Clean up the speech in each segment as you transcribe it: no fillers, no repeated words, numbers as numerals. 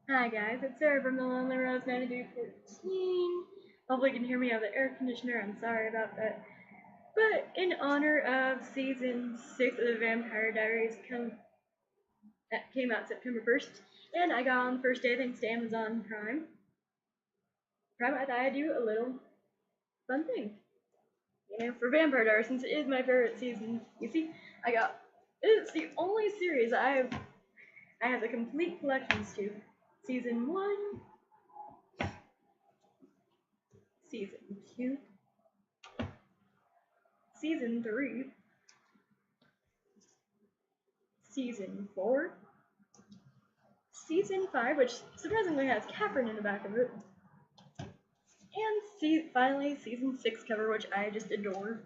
Hi guys, it's Sarah from the Lonely Rose 9314. Hopefully you can hear me out of the air conditioner, I'm sorry about that. But in honor of season 6 of the Vampire Diaries that came out September 1st, and I got on the first day thanks to Amazon Prime, I thought I'd do a little fun thing. For Vampire Diaries, since it is my favorite season, you see, it's the only series I have the complete collections to. Season 1, Season 2, Season 3, Season 4, Season 5, which surprisingly has Catherine in the back of it, and finally Season 6 cover, which I just adore.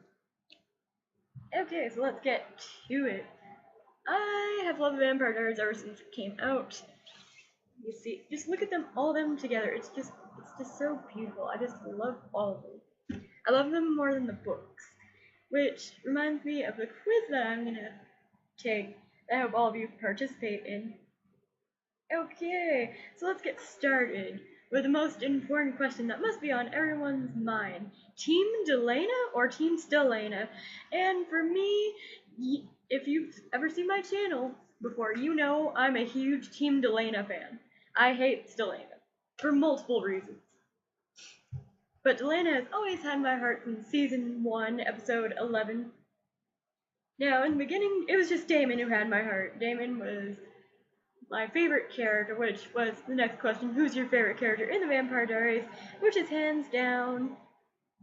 Okay, so let's get to it. I have loved Vampire Diaries ever since it came out. You see, just look at them, all of them together. It's just so beautiful. I just love all of them. I love them more than the books, which reminds me of the quiz that I'm gonna take. I hope all of you participate in. Okay, so let's get started with the most important question that must be on everyone's mind. Team Delana or Team Stellana? And for me, if you've ever seen my channel before, you know I'm a huge Team Delana fan. I hate Stellana for multiple reasons. But Delana has always had my heart since season 1, episode 11. Now, in the beginning, it was just Damon who had my heart. Damon was my favorite character, which was the next question, who's your favorite character in the Vampire Diaries, which is hands down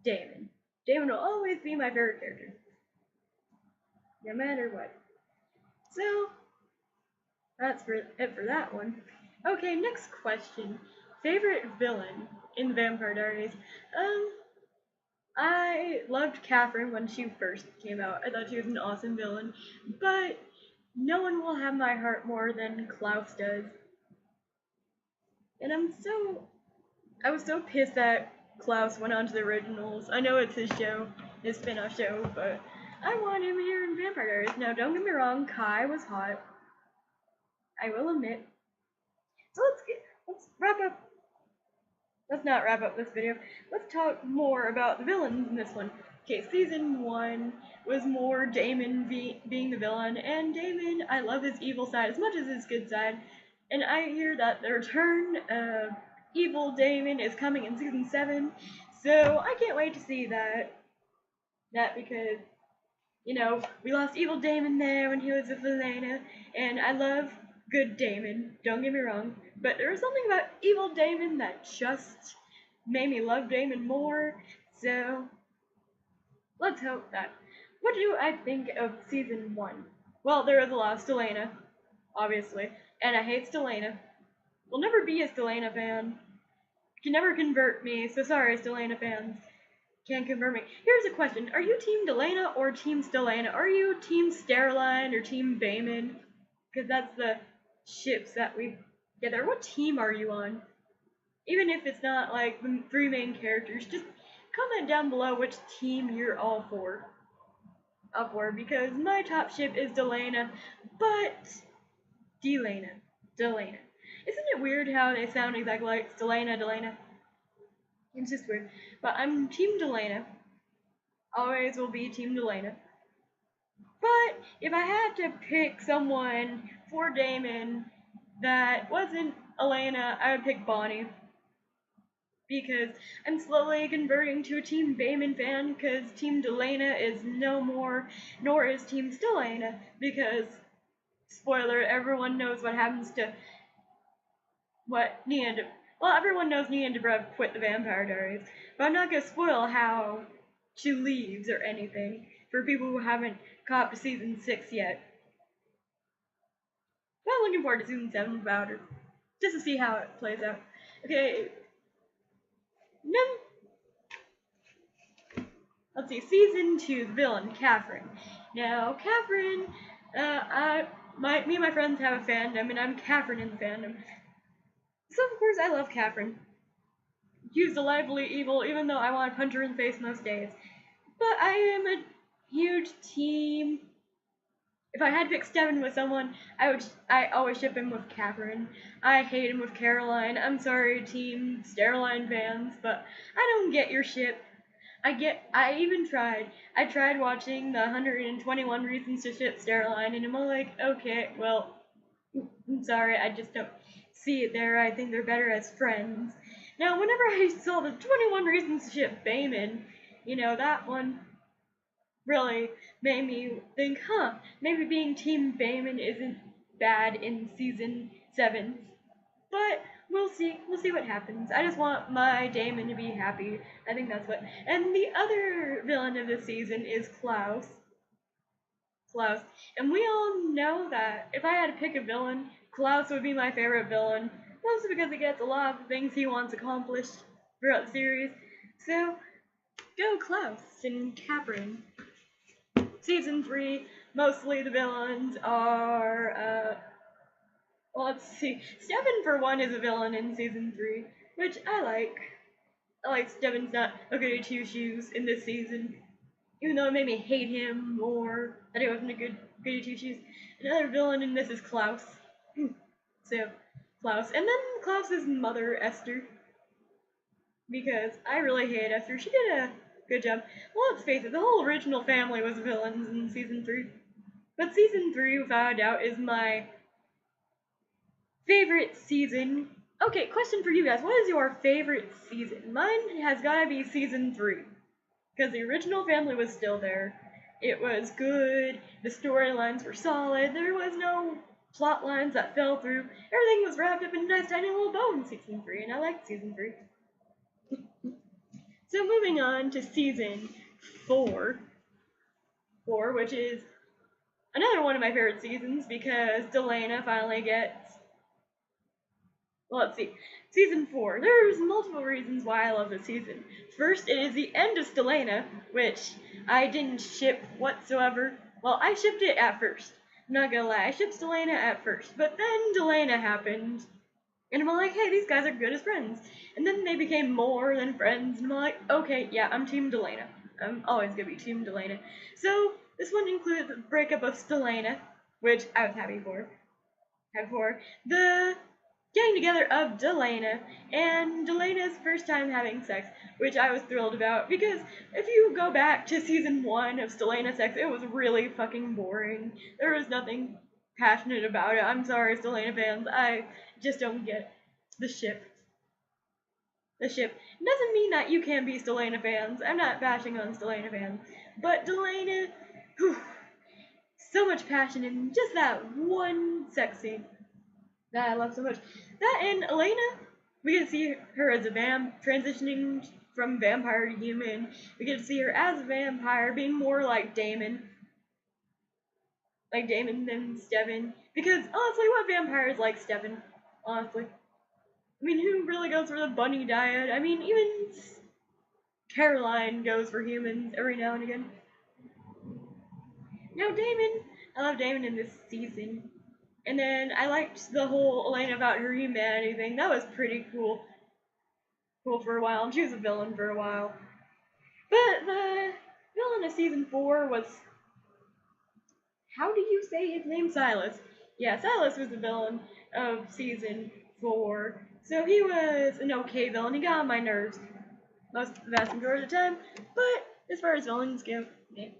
Damon. Damon will always be my favorite character, no matter what. So, that's it for that one. Okay, next question. Favorite villain in the Vampire Diaries? I loved Catherine when she first came out. I thought she was an awesome villain, but no one will have my heart more than Klaus does. And I was so pissed that Klaus went on to the originals. I know it's his show, his spin-off show, but I want him here in Vampire Diaries. Now, don't get me wrong, Kai was hot. I will admit. So let's wrap up. Let's not wrap up this video. Let's talk more about the villains in this one. Okay, season 1 was more Damon being the villain, and Damon, I love his evil side as much as his good side. And I hear that the return of Evil Damon is coming in season 7, so I can't wait to see that. Because, we lost Evil Damon there when he was with Elena, and I love good Damon, don't get me wrong, but there was something about Evil Damon that just made me love Damon more, so let's hope that. What do I think of season 1? Well, there was a lot of Stelena, obviously, and I hate Stelena. Will never be a Stelena fan. Can never convert me, so sorry, Stelena fans. Can't convert me. Here's a question. Are you Team Delana or Team Stelena? Are you Team Sterilline or Team Bayman? Because that's the ships that we together. What team are you on? Even if it's not like the 3 main characters, just comment down below which team you're all for. Because my top ship is Delana, but Delana. Delana. Isn't it weird how they sound exactly like Delana? It's just weird. But I'm Team Delana. Always will be Team Delana. But if I had to pick someone for Damon that wasn't Elena, I would pick Bonnie. Because I'm slowly converting to a Team Bayman fan, because Team Delana is no more, nor is Team Stellana, because, spoiler, everyone knows what happens to everyone knows Nia and Dobrev quit the Vampire Diaries, but I'm not going to spoil how she leaves or anything for people who haven't caught up to season 6 yet. But I'm looking forward to season 7 about her, just to see how it plays out. Okay, let's see, season 2, the villain, Catherine. Now, Catherine, me and my friends have a fandom, and I'm Catherine in the fandom. So, of course, I love Catherine. She's delightfully evil, even though I want to punch her in the face most days. But I am a huge Team If I had to pick Steven with someone, I always ship him with Catherine. I hate him with Caroline. I'm sorry, Team Steroline fans, but I don't get your ship. I even tried. I tried watching the 121 Reasons to Ship Steroline, and I'm all like, okay, well, I'm sorry, I just don't see it there. I think they're better as friends. Now, whenever I saw the 21 Reasons to Ship Bayman, that one really made me think, maybe being Team Bayman isn't bad in season 7. But we'll see. We'll see what happens. I just want my Damon to be happy. I think that's what. And the other villain of this season is Klaus. Klaus. And we all know that if I had to pick a villain, Klaus would be my favorite villain. Mostly because he gets a lot of things he wants accomplished throughout the series. So, go Klaus and Catherine. Season 3, mostly the villains are, well, let's see. Steven, for one, is a villain in season 3, which I like. I like Steven's not a goody two shoes in this season, even though it made me hate him more that he wasn't a good goody two shoes. Another villain in this is Klaus. So, Klaus. And then Klaus's mother, Esther. Because I really hate Esther. She did a good job. Well, let's face it, the whole original family was villains in season 3. But season 3, without a doubt, is my favorite season. Okay, question for you guys. What is your favorite season? Mine has gotta be season 3. Because the original family was still there. It was good. The storylines were solid. There was no plot lines that fell through. Everything was wrapped up in a nice tiny little bow in season 3, and I liked season 3. So moving on to season 4. 4, which is another one of my favorite seasons because Delana finally gets. Well, let's see. Season 4. There's multiple reasons why I love this season. First, it is the end of Delana, which I didn't ship whatsoever. Well, I shipped it at first. I'm not gonna lie, I shipped Delana at first. But then Delana happened. And I'm like, hey, these guys are good as friends. And then they became more than friends. And I'm like, okay, yeah, I'm Team Delana. I'm always gonna be Team Delana. So, this one included the breakup of Delana, which I was happy for. The getting together of Delana and Delana's first time having sex, which I was thrilled about because if you go back to season 1 of Delana sex, it was really fucking boring. There was nothing passionate about it. I'm sorry, Delana fans. I just don't get the ship. The ship doesn't mean that you can't be Delana fans. I'm not bashing on Delana fans, but Delana, whew, so much passion in just that one sex scene that I love so much. That and Elena, we get to see her as a transitioning from vampire to human. We get to see her as a vampire, being more like Damon than Steven. Because honestly, what vampires like Steven? Honestly, I mean, who really goes for the bunny diet? I mean, even Caroline goes for humans every now and again. Now Damon, I love Damon in this season. And then I liked the whole Elena about her humanity thing. That was pretty cool. Cool for a while. And she was a villain for a while. But the villain of season 4 was. How do you say his name? Silas. Yeah, Silas was the villain of season 4. So he was an okay villain. He got on my nerves the vast majority of the time. But as far as villains go, yeah.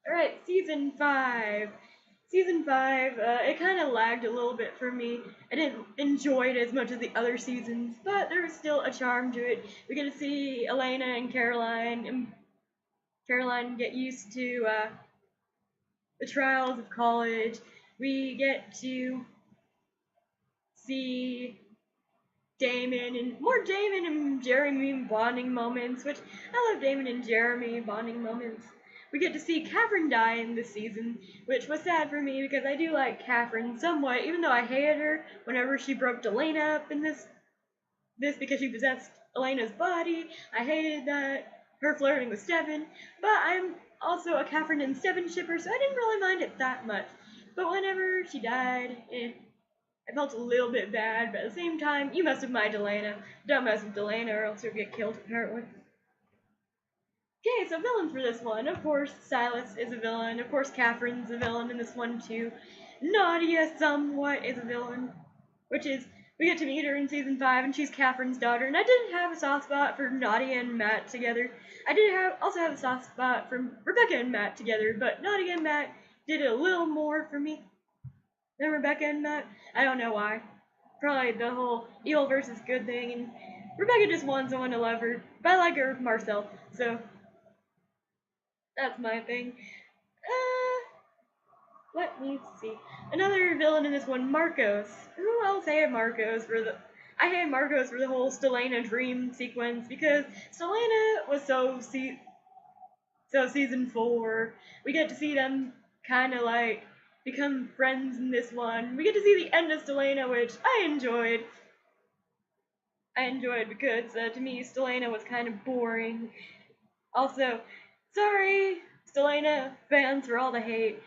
Alright, season 5. Season 5, it kind of lagged a little bit for me. I didn't enjoy it as much as the other seasons, but there was still a charm to it. We get to see Elena and Caroline get used to the trials of college. We get to see more Damon and Jeremy bonding moments, which I love Damon and Jeremy bonding moments. We get to see Catherine die in this season, which was sad for me because I do like Catherine somewhat, even though I hated her whenever she broke Delana up in this because she possessed Elena's body. I hated that, her flirting with Steven, but I'm also a Catherine and Steven shipper, so I didn't really mind it that much. But whenever she died, I felt a little bit bad, but at the same time, you mess with my Delana. Don't mess with Delana or else you'll get killed, apparently. Okay, so villains for this one. Of course, Silas is a villain. Of course, Catherine's a villain in this one too. Nadia somewhat is a villain, which is we get to meet her in season 5, and she's Catherine's daughter. And I didn't have a soft spot for Nadia and Matt together. I did also have a soft spot for Rebecca and Matt together, but Nadia and Matt did a little more for me than Rebecca and Matt. I don't know why. Probably the whole evil versus good thing, and Rebecca just wants someone to love her. But I like her, Marcel, so that's my thing. Let me see. Another villain in this one, Marcos. Who else hated Marcos for the... I hated Marcos for the whole Stelena dream sequence, because Stelena was so season 4. We get to see them kind of like become friends in this one. We get to see the end of Stelena, which I enjoyed. Because to me, Stelena was kind of boring. Also, sorry, Stelena fans, for all the hate.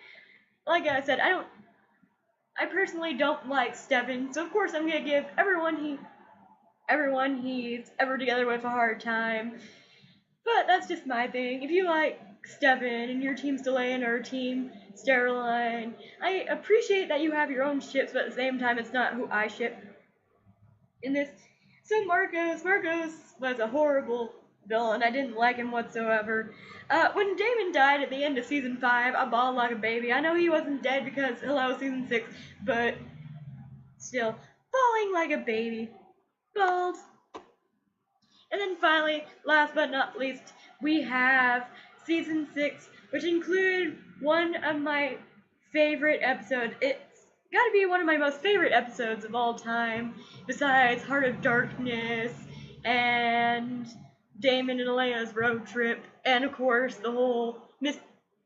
Like I said, I personally don't like Stefan, so of course I'm gonna give everyone he's ever together with a hard time. But that's just my thing. If you like Stefan and your team Stelena or team Steroline, I appreciate that you have your own ships, but at the same time, it's not who I ship in this. So Marcos was a horrible villain. I didn't like him whatsoever. When Damon died at the end of season 5, I bawled like a baby. I know he wasn't dead because, hello, season 6, but still, bawling like a baby. Bawled. And then finally, last but not least, we have season 6, which included one of my favorite episodes. It's gotta be one of my most favorite episodes of all time, besides Heart of Darkness and Damon and Elena's road trip, and of course the whole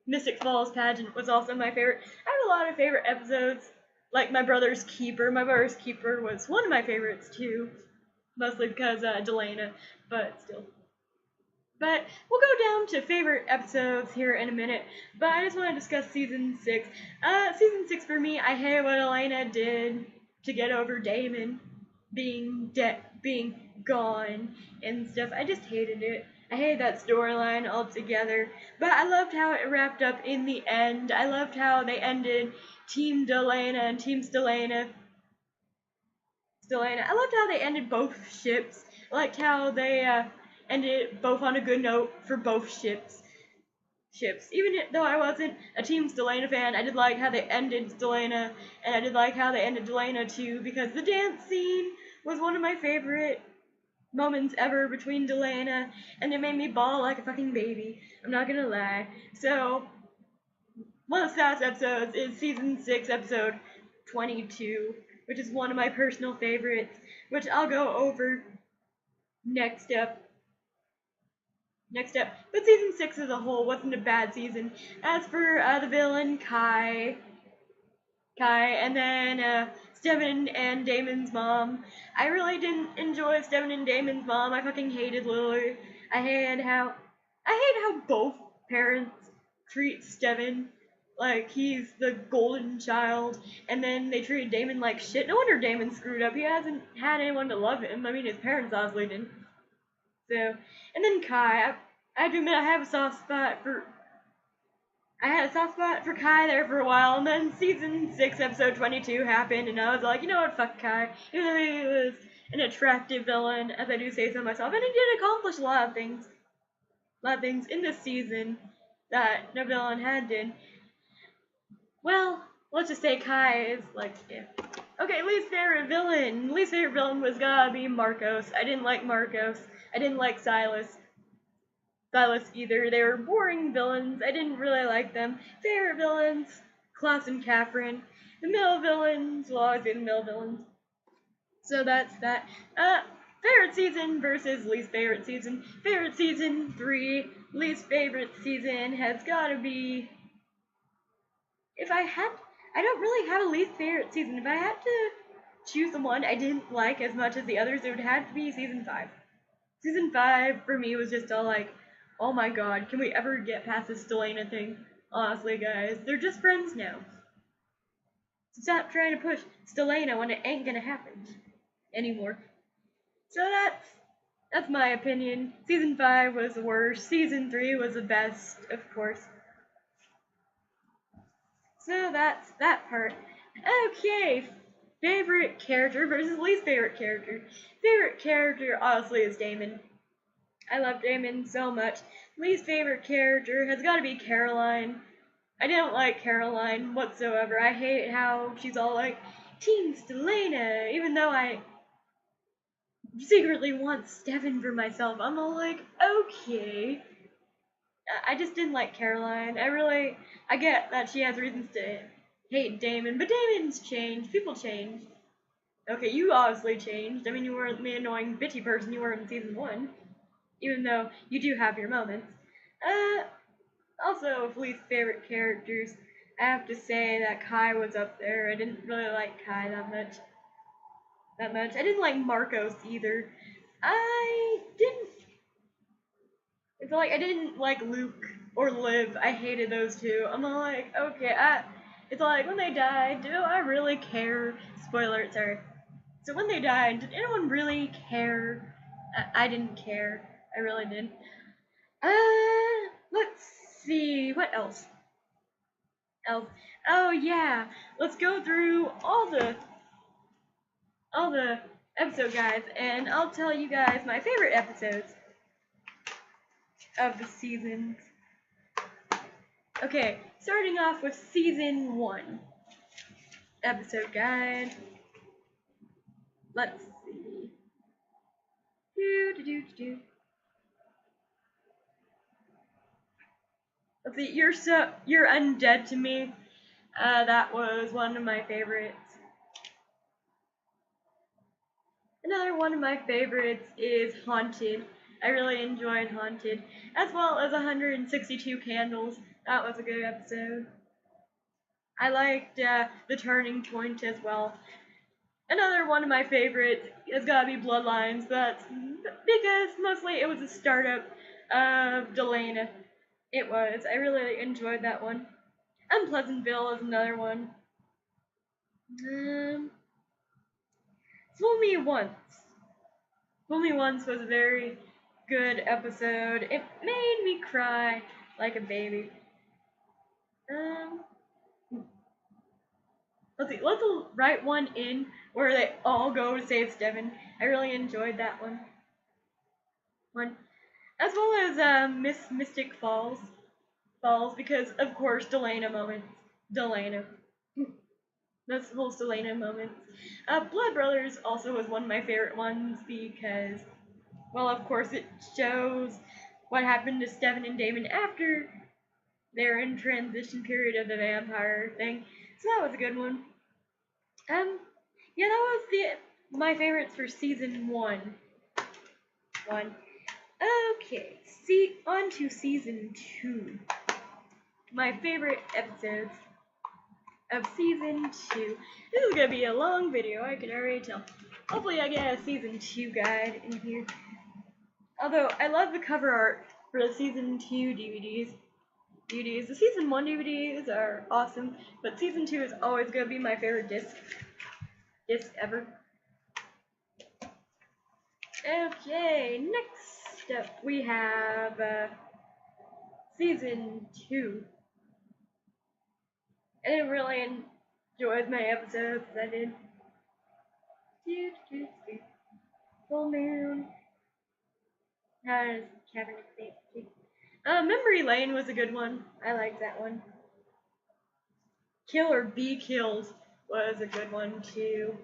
Mystic Falls pageant was also my favorite. I have a lot of favorite episodes, like My Brother's Keeper. My Brother's Keeper was one of my favorites too, mostly because Delana, but still. But we'll go down to favorite episodes here in a minute, but I just want to discuss season 6. Season 6 for me, I hate what Elena did to get over Damon being gone and stuff. I just hated it. I hated that storyline altogether, but I loved how it wrapped up in the end. I loved how they ended Team Delana and Team Stelena. I loved how they ended both ships. I liked how they ended both on a good note for both ships. Even though I wasn't a Team Stelena fan, I did like how they ended Stelena, and I did like how they ended Delana too, because the dance scene was one of my favorite moments ever between Delana, and it made me bawl like a fucking baby. I'm not gonna lie. So, one of the saddest episodes is season 6, episode 22, which is one of my personal favorites, which I'll go over next up. But season 6 as a whole wasn't a bad season. As for the villain, Kai, and then Steven and Damon's mom. I really didn't enjoy Steven and Damon's mom. I fucking hated Lily. I hate how both parents treat Steven like he's the golden child, and then they treated Damon like shit. No wonder Damon screwed up. He hasn't had anyone to love him. I mean, his parents obviously didn't. So, and then Kai. I have to admit, I had a soft spot for Kai there for a while, and then season 6, episode 22 happened, and I was like, you know what, fuck Kai. Even though he was an attractive villain, as I do say so myself, and he did accomplish a lot of things in this season that no villain had did. Well, let's just say Kai is like, yeah. Okay, least favorite villain. Least favorite villain was gotta be Marcos. I didn't like Marcos. I didn't like Silas either. They were boring villains. I didn't really like them. Favorite villains, Klaus and Catherine. The middle villains will always be the middle villains. So that's that. Favorite season versus least favorite season. Favorite season 3. Least favorite season has gotta be... I don't really have a least favorite season. If I had to choose the one I didn't like as much as the others, it would have to be season 5. Season 5 for me was just all like, oh my god, can we ever get past this Stelena thing? Honestly, guys, they're just friends now. So stop trying to push Stelena when it ain't gonna happen anymore. So That's my opinion. Season 5 was the worst. Season 3 was the best, of course. So that's that part. Okay, favorite character versus least favorite character. Favorite character, honestly, is Damon. I love Damon so much. Least favorite character has got to be Caroline. I didn't like Caroline whatsoever. I hate how she's all like, Team Stelena, even though I secretly want Stefan for myself. I'm all like, okay. I just didn't like Caroline. I get that she has reasons to hate Damon, but Damon's changed. People change. Okay, you obviously changed. I mean, you weren't the annoying bitchy person you were in season 1, even though you do have your moments. Also, of least favorite characters, I have to say that Kai was up there. I didn't really like Kai that much. I didn't like Marcos either. I didn't. It's like I didn't like Luke or Liv. I hated those two. I'm like, okay, it's like when they died, do I really care? Spoiler, sorry. So when they died, did anyone really care? I didn't care. I really didn't. Let's see, what else? Oh yeah, let's go through all the episode guides, and I'll tell you guys my favorite episodes of the seasons. Okay, starting off with season 1 episode guide. Let's see. Let's see. You're undead to me. That was one of my favorites. Another one of my favorites is Haunted. I really enjoyed Haunted, as well as 162 Candles. That was a good episode. I liked the turning point as well. Another one of my favorites has gotta be Bloodlines, but because mostly it was a startup of Delana. It was. I really enjoyed that one. Unpleasantville is another one. Fool Me Once. Fool Me Once was a very good episode. It made me cry like a baby. Let's see. Let's write one in where they all go to save Stefan. I really enjoyed that one. As well as Mystic Falls. Because of course Delana moments. Delana. Those whole Selena moments. Blood Brothers also was one of my favorite ones because, well, of course it shows what happened to Stefan and Damon after they're in transition period of the vampire thing. So that was a good one. Yeah, that was my favorites for season 1. Okay, on to season 2. My favorite episodes of season 2. This is gonna be a long video, I can already tell. Hopefully I get a season 2 guide in here. Although I love the cover art for the season 2 DVDs. The season 1 DVDs are awesome, but season 2 is always gonna be my favorite disc ever. Okay, next up we have season 2. I didn't really enjoy my episodes. I did. Full Moon. How does Kevin think? Memory Lane was a good one. I liked that one. Kill or Be Killed was a good one too.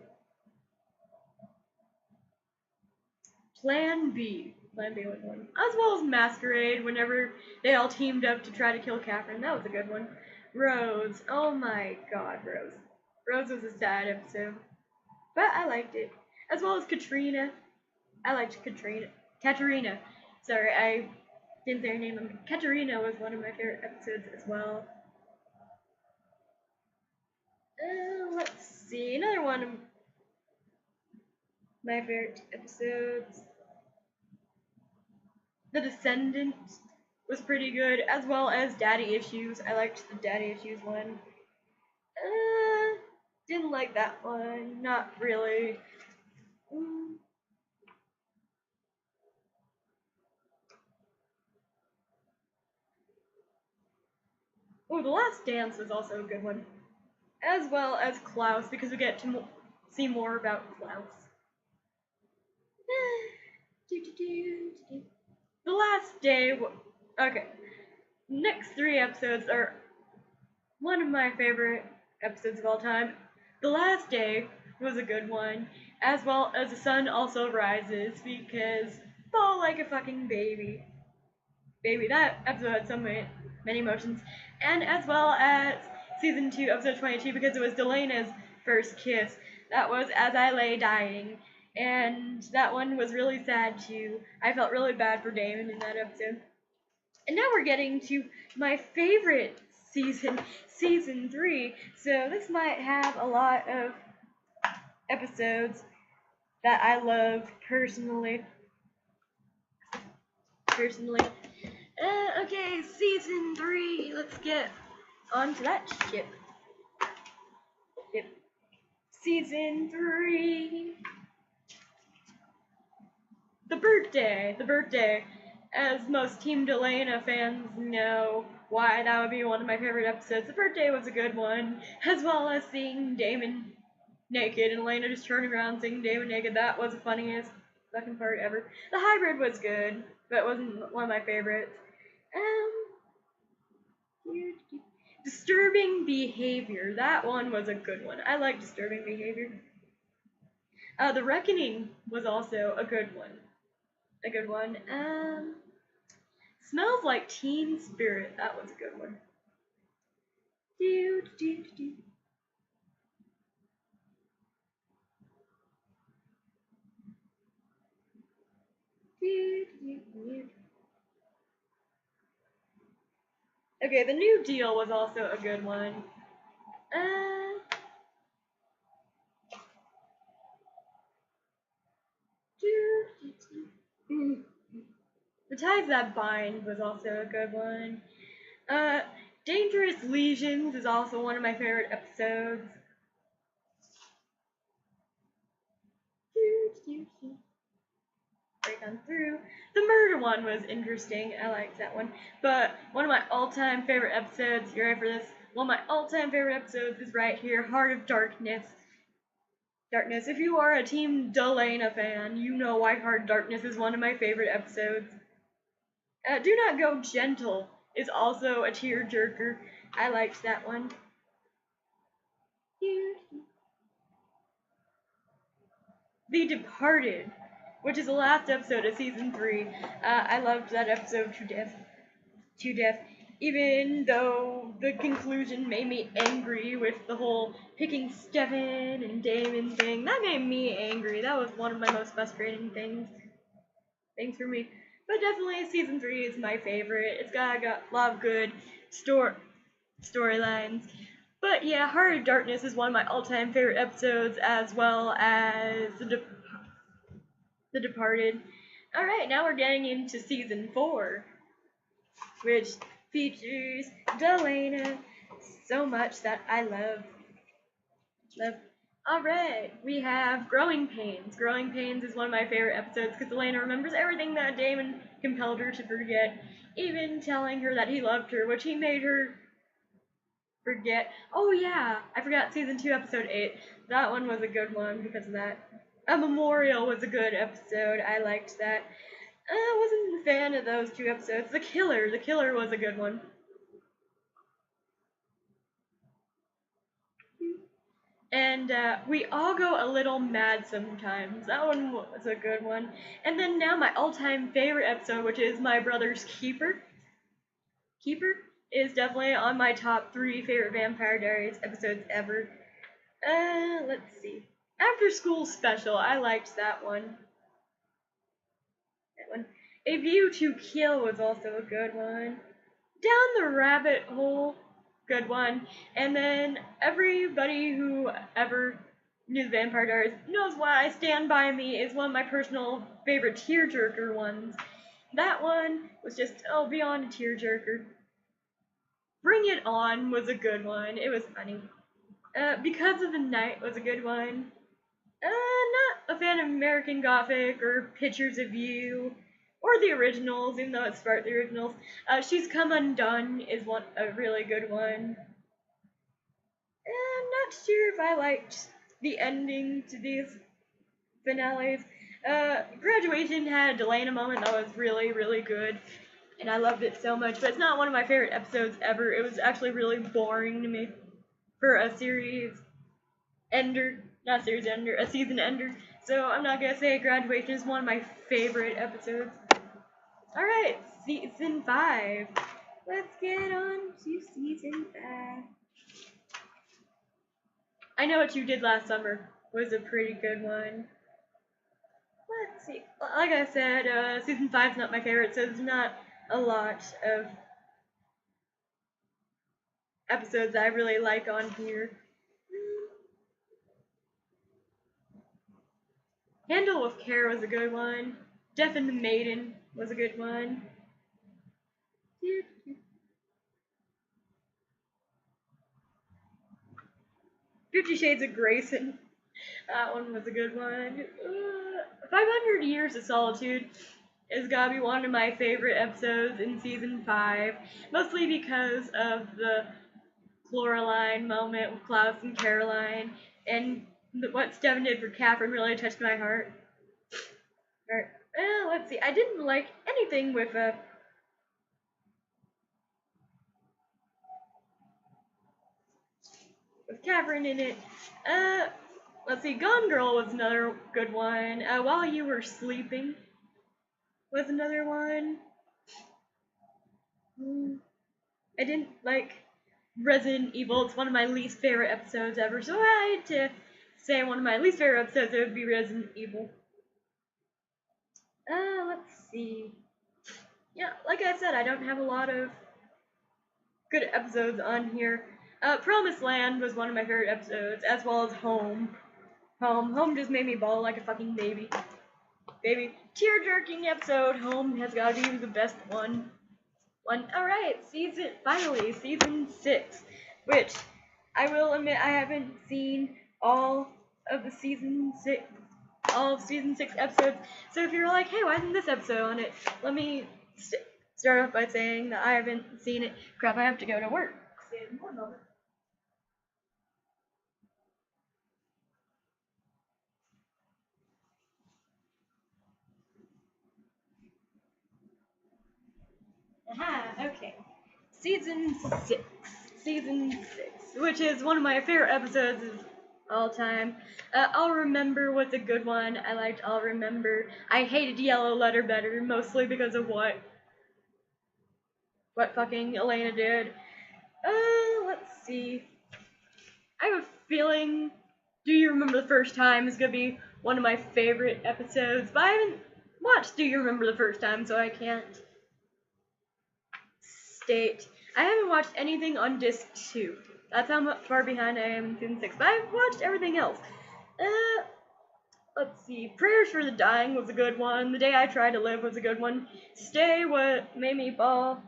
Plan B was one. As well as Masquerade, whenever they all teamed up to try to kill Catherine. That was a good one. Rose. Oh my god, Rose. Rose was a sad episode. But I liked it. As well as Katrina. I liked Katrina. Katerina. Sorry, I didn't say her name. Katerina was one of my favorite episodes as well. Let's see. Another one of my favorite episodes. The Descendant was pretty good, as well as Daddy Issues. I liked the Daddy Issues one. Didn't like that one. Not really. Oh, The Last Dance was also a good one, as well as Klaus, because we get to see more about Klaus. The Last Day. Okay, next three episodes are one of my favorite episodes of all time. The Last Day was a good one, as well as The Sun Also Rises, because fall like a fucking baby. Baby, that episode had so many emotions. And as well as season 2, episode 22, because it was Delena's first kiss. That was As I Lay Dying. And that one was really sad too. I felt really bad for Damon in that episode. And now we're getting to my favorite season, season 3. So this might have a lot of episodes that I love personally. Okay, season 3. Let's get onto that ship. Season 3. The birthday. The birthday. As most Team Delana fans know why that would be one of my favorite episodes. The birthday was a good one, as well as seeing Damon naked and Elena just turning around seeing Damon naked. That was the funniest fucking part ever. The hybrid was good, but it wasn't one of my favorites. Disturbing behavior. That one was a good one. I like disturbing behavior. The Reckoning was also a good one. Smells Like Teen Spirit. That was a good one. Okay, The New Deal was also a good one. The Ties That Bind was also a good one. Dangerous Lesions is also one of my favorite episodes. Break on through. The murder one was interesting. I liked that one. But one of my all-time favorite episodes, you ready for this? One of my all-time favorite episodes is right here, Heart of Darkness. If you are a Team Delana fan, you know why Heart of Darkness is one of my favorite episodes. Do Not Go Gentle is also a tearjerker. I liked that one. The Departed, which is the last episode of season 3. I loved that episode to death. Even though the conclusion made me angry with the whole picking Stefan and Damon thing. That made me angry. That was one of my most frustrating things for me. But definitely season 3 is my favorite. It's got a lot of good storylines. But yeah, Heart of Darkness is one of my all-time favorite episodes, as well as The Departed. Alright, now we're getting into season 4, which features Delana so much that I love. Alright, we have Growing Pains. Growing Pains is one of my favorite episodes because Elena remembers everything that Damon compelled her to forget, even telling her that he loved her, which he made her forget. Oh yeah, I forgot season 2, episode 8. That one was a good one because of that. A Memorial was a good episode. I liked that. I wasn't a fan of those 2 episodes. The Killer was a good one. And We All Go a Little Mad Sometimes. That one was a good one. And then now my all-time favorite episode, which is My Brother's Keeper. Keeper is definitely on my top 3 favorite Vampire Diaries episodes ever. Let's see. After School Special, I liked that one. A View to Kill was also a good one. Down the Rabbit Hole, good one. And then everybody who ever knew the Vampire Diaries knows why Stand By Me is one of my personal favorite tearjerker ones. That one was just, beyond a tearjerker. Bring It On was a good one. It was funny. Because of the Night was a good one. Not a fan of American Gothic or Pictures of You. or the originals, even though it's part of the originals. She's Come Undone is a really good one. I'm not sure if I liked the ending to these finales. Graduation had a Delana moment that was really, really good, and I loved it so much, but it's not one of my favorite episodes ever. It was actually really boring to me for a series ender, not a series ender, a season ender. So I'm not gonna say Graduation is one of my favorite episodes. Alright, season 5. Let's get on to season 5. I Know What You Did Last Summer was a pretty good one. Let's see. Like I said, season 5 is not my favorite, so there's not a lot of episodes I really like on here. Handle with Care was a good one. Death and the Maiden was a good one. 50 Shades of Grayson. That one was a good one. 500 Years of Solitude is gotta be one of my favorite episodes in season 5, mostly because of the Floraline moment with Klaus and Caroline, and what Steven did for Catherine really touched my heart. Let's see. I didn't like anything with Catherine in it. Let's see. Gone Girl was another good one. While You Were Sleeping was another one. I didn't like Resident Evil. It's one of my least favorite episodes ever. So I had to say one of my least favorite episodes, it would be Resident Evil. Let's see. Yeah, like I said, I don't have a lot of good episodes on here. Promised Land was one of my favorite episodes, as well as Home. Home just made me bawl like a fucking baby. Tear-jerking episode. Home has got to be the best one. Alright, finally, season 6, which I will admit I haven't seen all of season 6 episodes. So if you're like, hey, why isn't this episode on it? Let me start off by saying that I haven't seen it. Crap, I have to go to work. In 1 moment. Aha, okay. Season 6. Which is one of my favorite episodes of all time. I'll Remember was a good one. I liked I'll Remember. I hated Yellow Letter better, mostly because of what fucking Elena did. Let's see. I have a feeling Do You Remember the First Time is gonna be one of my favorite episodes, but I haven't watched Do You Remember the First Time, so I can't state. I haven't watched anything on disc 2. That's how far behind I am in season 6, but I've watched everything else. Let's see. Prayers for the Dying was a good one. The Day I Tried to Live was a good one. Stay What Made Me Fall.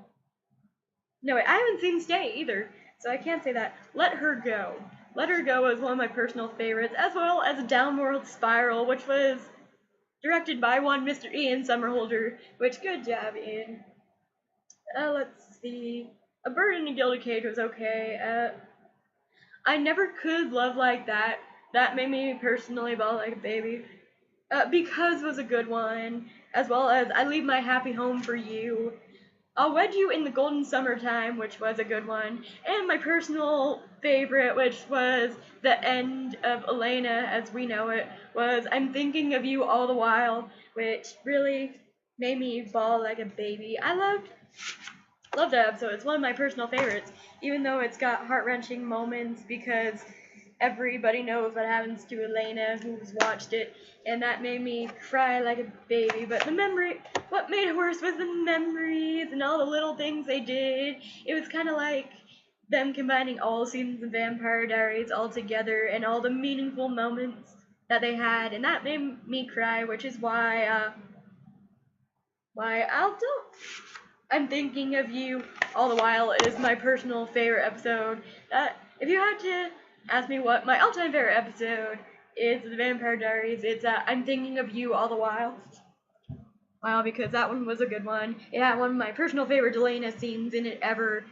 No, wait, I haven't seen Stay either, so I can't say that. Let Her Go. Let Her Go is one of my personal favorites, as well as Downward Spiral, which was directed by one Mr. Ian Somerhalder, which good job, Ian. Let's see. A Bird in a Gilded Cage was okay. I Never Could Love Like That. That made me personally bawl like a baby. Because was a good one, as well as I Leave My Happy Home for You. I'll Wed You in the Golden Summertime, which was a good one. And my personal favorite, which was the end of Elena as we know it, was I'm Thinking of You All the While, which really made me bawl like a baby. I love that episode. It's one of my personal favorites, even though it's got heart-wrenching moments because everybody knows what happens to Elena who's watched it, and that made me cry like a baby. But what made it worse was the memories and all the little things they did. It was kind of like them combining all seasons of Vampire Diaries all together and all the meaningful moments that they had, and that made me cry, which is why I'm Thinking of You All the While is my personal favorite episode. If you had to ask me what my all-time favorite episode is of the Vampire Diaries, it's I'm Thinking of You All the While. Well, because that one was a good one. It had one of my personal favorite Delana scenes in it ever.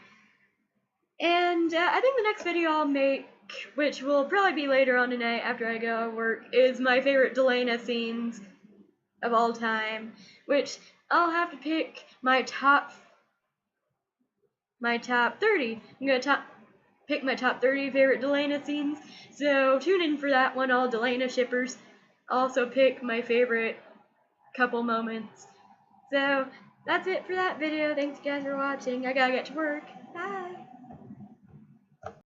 And I think the next video I'll make, which will probably be later on tonight after I go to work, is my favorite Delana scenes of all time, which I'll have to pick my top 30. I'm gonna pick my top 30 favorite Delana scenes, so tune in for that one, all Delana shippers. I'll also pick my favorite couple moments. So that's it for that video. Thanks guys for watching. I gotta get to work. Bye!